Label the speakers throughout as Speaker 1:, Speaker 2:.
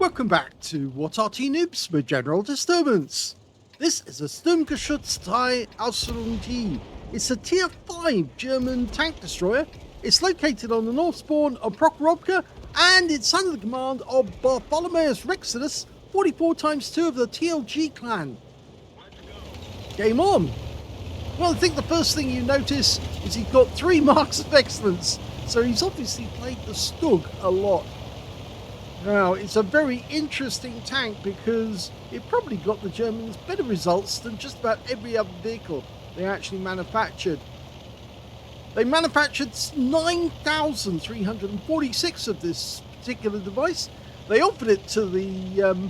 Speaker 1: Welcome back to What Arty Noobs with General Disturbance. This is a StuG Ausf. It's a tier 5 German tank destroyer. It's located on the north spawn of Prokhorovka and it's under the command of BertholomaeusRexodus44x2 of the TLG clan. Game on! Well, I think the first thing you notice is he's got 3 marks of excellence, so he's obviously played the StuG a lot. Now, it's a very interesting tank because it probably got the Germans better results than just about every other vehicle they actually manufactured. They manufactured 9,346 of this particular device. They offered it to the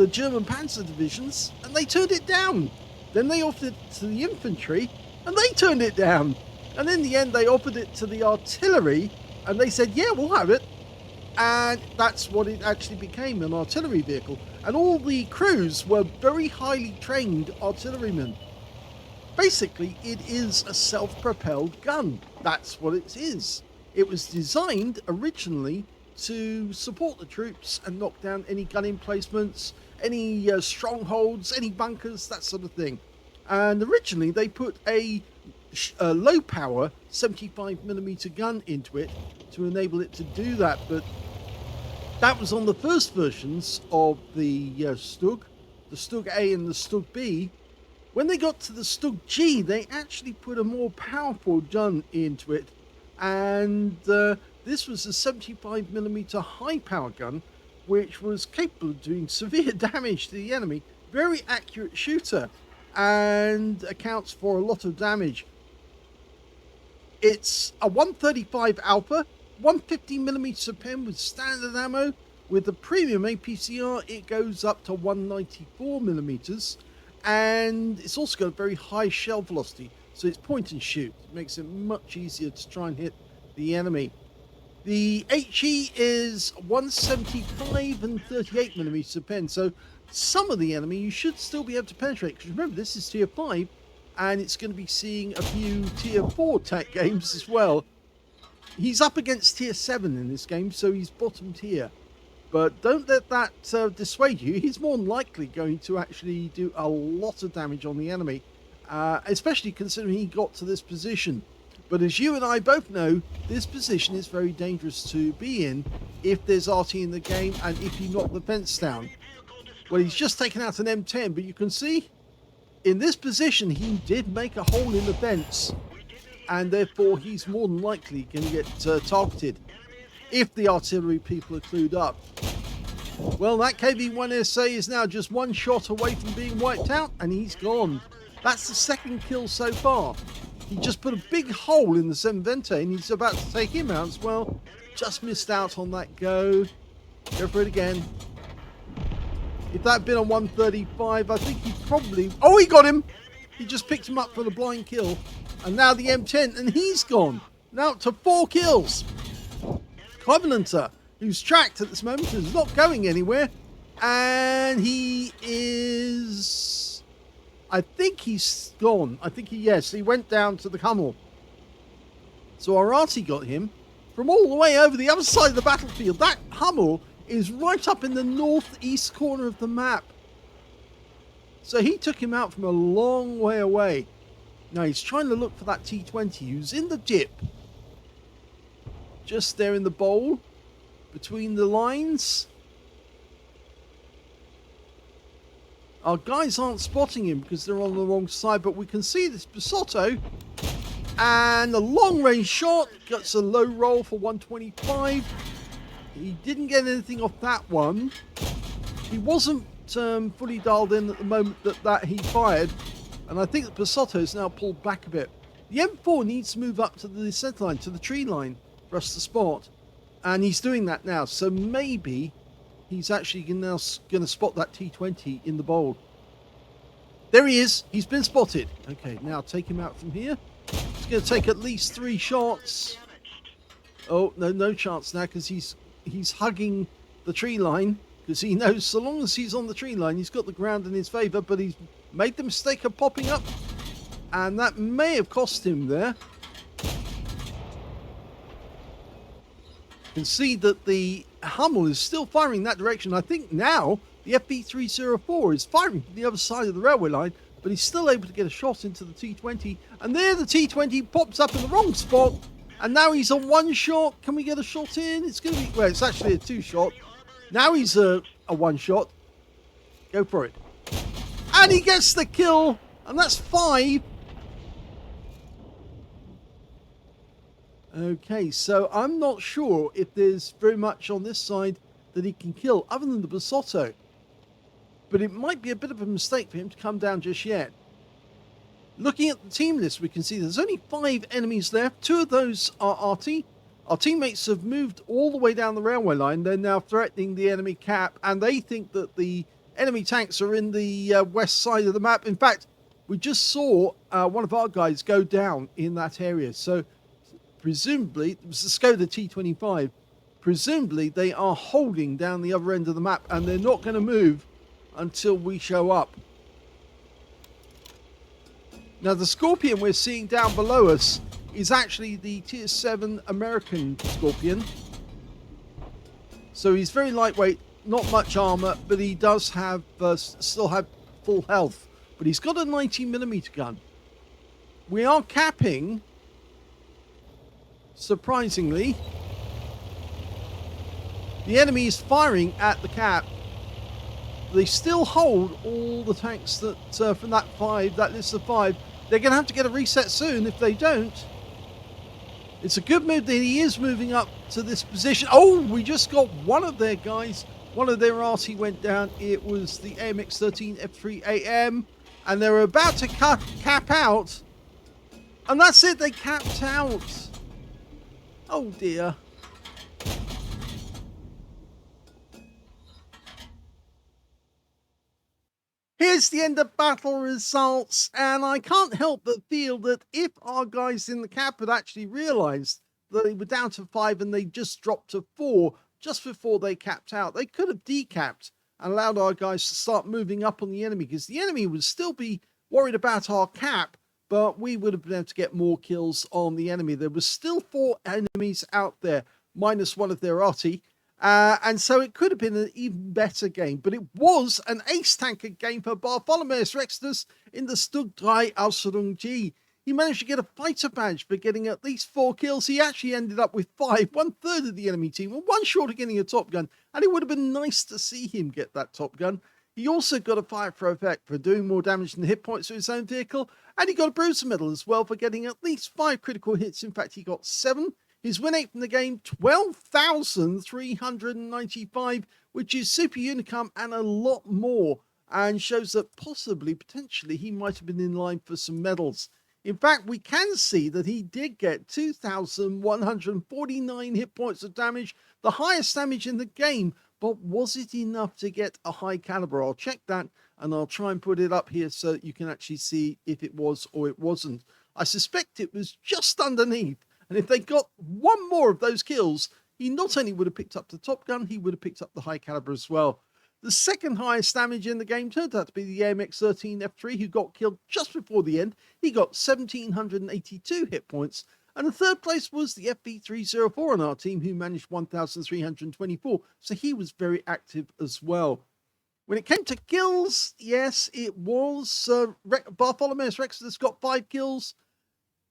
Speaker 1: German panzer divisions and they turned it down. Then they offered it to the infantry and they turned it down. And in the end, they offered it to the artillery and they said, yeah, we'll have it. And that's what it actually became, an artillery vehicle. And all the crews were very highly trained artillerymen. Basically, it is a self-propelled gun. That's what it is. It was designed originally to support the troops and knock down any gun emplacements, any strongholds, any bunkers, that sort of thing. And originally they put a low power 75mm gun into it to enable it to do that, but that was on the first versions of the StuG, the StuG A and the StuG B. When they got to the StuG G, they actually put a more powerful gun into it, and this was a 75mm high power gun, which was capable of doing severe damage to the enemy. Very accurate shooter, and accounts for a lot of damage. It's a 135 Alpha, 150mm pen with standard ammo. With the premium APCR, it goes up to 194mm, and it's also got a very high shell velocity, so it's point and shoot. It makes it much easier to try and hit the enemy. The HE is 175 and 38mm pen, so some of the enemy you should still be able to penetrate, because remember, this is tier 5, and it's going to be seeing a few tier 4 tech games as well. He's up against tier 7 in this game, so he's bottom tier. But don't let that dissuade you. He's more than likely going to actually do a lot of damage on the enemy, especially considering he got to this position. But as you and I both know, this position is very dangerous to be in if there's Arty in the game and if you knock the fence down. Well, he's just taken out an M10, but you can see in this position he did make a hole in the fence, and therefore he's more than likely going to get targeted if the artillery people are clued up. Well, that KV-1SA is now just one shot away from being wiped out, and he's gone. That's the second kill so far. He just put a big hole in the 7 Vente, and he's about to take him out as well. Just missed out on that go. Go for it again. If that had been on 135, I think he probably... Oh, he got him! He just picked him up for the blind kill. And now the M10, and he's gone. Now up to 4 kills. Covenanter, who's tracked at this moment, is not going anywhere. And he is... I think he's gone. I think yes, he went down to the Hummel. So our Arty got him from all the way over the other side of the battlefield. That Hummel is right up in the northeast corner of the map. So he took him out from a long way away. Now he's trying to look for that T20 who's in the dip. Just there in the bowl, between the lines. Our guys aren't spotting him because they're on the wrong side, but we can see this Basotto. And a long range shot, gets a low roll for 125. He didn't get anything off that one. He wasn't fully dialed in at the moment that he fired. And I think the Basotto is now pulled back a bit. The M4 needs to move up to the descent line, to the tree line, for us to spot. And he's doing that now. So maybe he's actually now going to spot that T20 in the bowl. There he is. He's been spotted. Okay, now take him out from here. It's going to take at least 3 shots. Oh, no chance now because he's hugging the tree line. Because he knows so long as he's on the tree line, he's got the ground in his favour. But he's made the mistake of popping up. And that may have cost him there. can see that the Hummel is still firing that direction. I think now the FB304 is firing from the other side of the railway line, but he's still able to get a shot into the T20. And there the T20 pops up in the wrong spot. And now he's on one shot. Can we get a shot in? It's going to be, well, it's actually a two shot. Now he's a one shot. Go for it. And he gets the kill. And that's 5. Okay, so I'm not sure if there's very much on this side that he can kill other than the Basotto. But it might be a bit of a mistake for him to come down just yet. Looking at the team list, we can see there's only 5 enemies left. 2 of those are Arty. Our teammates have moved all the way down the railway line. They're now threatening the enemy cap, and they think that the enemy tanks are in the west side of the map. In fact, we just saw one of our guys go down in that area. So presumably, it was the Skoda T25. Presumably, they are holding down the other end of the map, and they're not going to move until we show up. Now, the Scorpion we're seeing down below us is actually the Tier 7 American Scorpion. So he's very lightweight, not much armor, but he does have still have full health. But he's got a 90mm gun. We are capping, surprisingly. The enemy is firing at the cap. They still hold all the tanks that from that list of 5. They're going to have to get a reset soon if they don't. It's a good move that he is moving up to this position. Oh, we just got one of their guys. One of their Arty went down. It was the AMX-13 F3AM. And they were about to cap out. And that's it. They capped out. Oh, dear. Here's the end of battle results, and I can't help but feel that if our guys in the cap had actually realised that they were down to 5 and they just dropped to 4 just before they capped out, they could have decapped and allowed our guys to start moving up on the enemy, because the enemy would still be worried about our cap, but we would have been able to get more kills on the enemy. There was still 4 enemies out there, minus one of their Arty. And so it could have been an even better game, but it was an ace tanker game for BertholomaeusRexodus in the StuG StuG. He managed to get a fighter badge for getting at least 4 kills. He actually ended up with 5, 1/3 of the enemy team, and 1 short of getting a top gun. And it would have been nice to see him get that top gun. He also got a fire for effect for doing more damage than the hit points to his own vehicle, and he got a bruiser medal as well for getting at least 5 critical hits. In fact, he got 7. His win rate from the game, 12,395, which is super unicum and a lot more, and shows that possibly, potentially, he might have been in line for some medals. In fact, we can see that he did get 2,149 hit points of damage, the highest damage in the game, but was it enough to get a high caliber? I'll check that, and I'll try and put it up here so that you can actually see if it was or it wasn't. I suspect it was just underneath. And if they got 1 more of those kills, he not only would have picked up the top gun, he would have picked up the high caliber as well. The second highest damage in the game turned out to be the AMX-13 F3, who got killed just before the end. He got 1,782 hit points. And the third place was the FB304 on our team, who managed 1,324. So he was very active as well. When it came to kills, yes, it was BertholomaeusRexodus got 5 kills.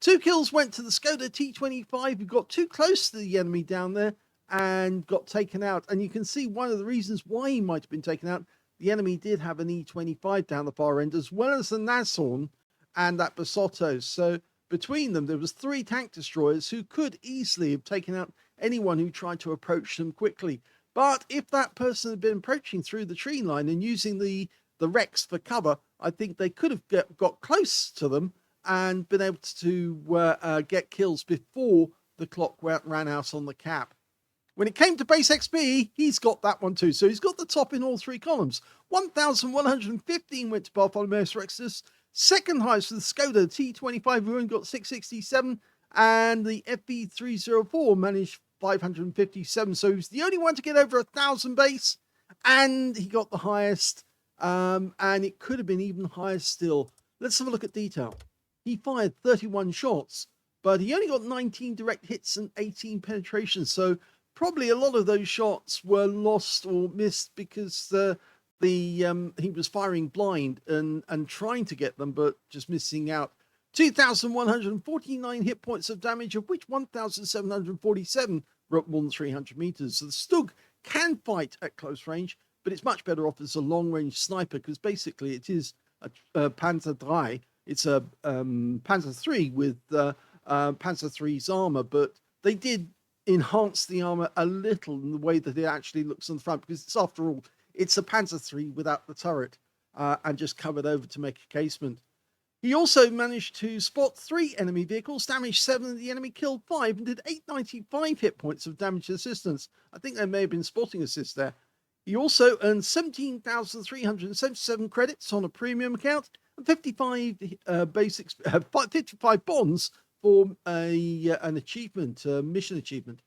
Speaker 1: 2 kills went to the Skoda T25, who got too close to the enemy down there and got taken out. And you can see one of the reasons why he might have been taken out. The enemy did have an E25 down the far end, as well as the Nashorn and that Basotto. So between them, there was 3 tank destroyers who could easily have taken out anyone who tried to approach them quickly. But if that person had been approaching through the tree line and using the Rex for cover, I think they could have got close to them and been able to get kills before the clock ran out on the cap. When it came to base XP, he's got that one too. So he's got the top in all 3 columns. 1,115 went to BertholomaeusRexodus. Second highest for the Skoda T25, who only got 667. And the FB304 managed 557. So he was the only one to get over 1,000 base. And he got the highest. And it could have been even higher still. Let's have a look at detail. He fired 31 shots, but he only got 19 direct hits and 18 penetrations. So probably a lot of those shots were lost or missed because he was firing blind and trying to get them, but just missing out. 2,149 hit points of damage, of which 1,747 were up more than 300 meters. So the StuG can fight at close range, but it's much better off as a long-range sniper because basically it is a Panzer III. It's a Panzer III with Panzer III's armor, but they did enhance the armor a little in the way that it actually looks on the front, because it's, after all, it's a Panzer III without the turret and just covered over to make a casement. He also managed to spot 3 enemy vehicles, damaged 7 of the enemy, killed 5, and did 895 hit points of damage assistance. I think there may have been spotting assist there. He also earned 17,377 credits on a premium account and 55 55 bonds for an achievement, a mission achievement.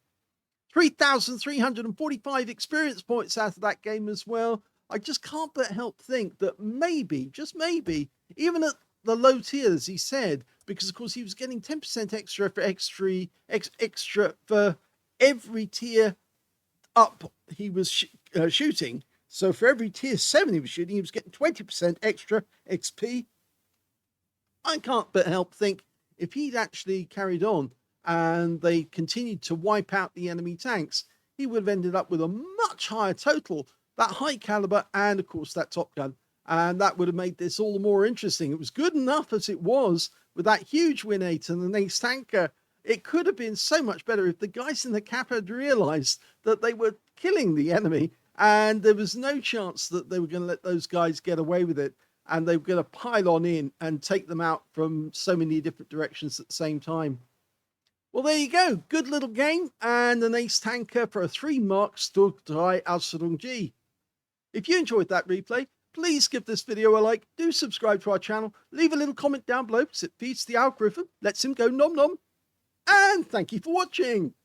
Speaker 1: 3,345 experience points out of that game as well. I just can't but help think that maybe, just maybe, even at the low tiers, he said, because of course he was getting 10% extra for extra for every tier up he was shooting. So for every tier 7 he was shooting, he was getting 20% extra XP. I can't but help think if he'd actually carried on and they continued to wipe out the enemy tanks, he would have ended up with a much higher total, that high caliber, and of course that top gun. And that would have made this all the more interesting. It was good enough as it was with that huge win 8 and the ace tanker. It could have been so much better if the guys in the cap had realized that they were killing the enemy and there was no chance that they were going to let those guys get away with it, and they were going to pile on in and take them out from so many different directions at the same time. Well, there you go. Good little game and an ace tanker for a 3-mark StuG StuG. If you enjoyed that replay, please give this video a like, do subscribe to our channel, leave a little comment down below because it feeds the algorithm, lets him go nom nom, and thank you for watching.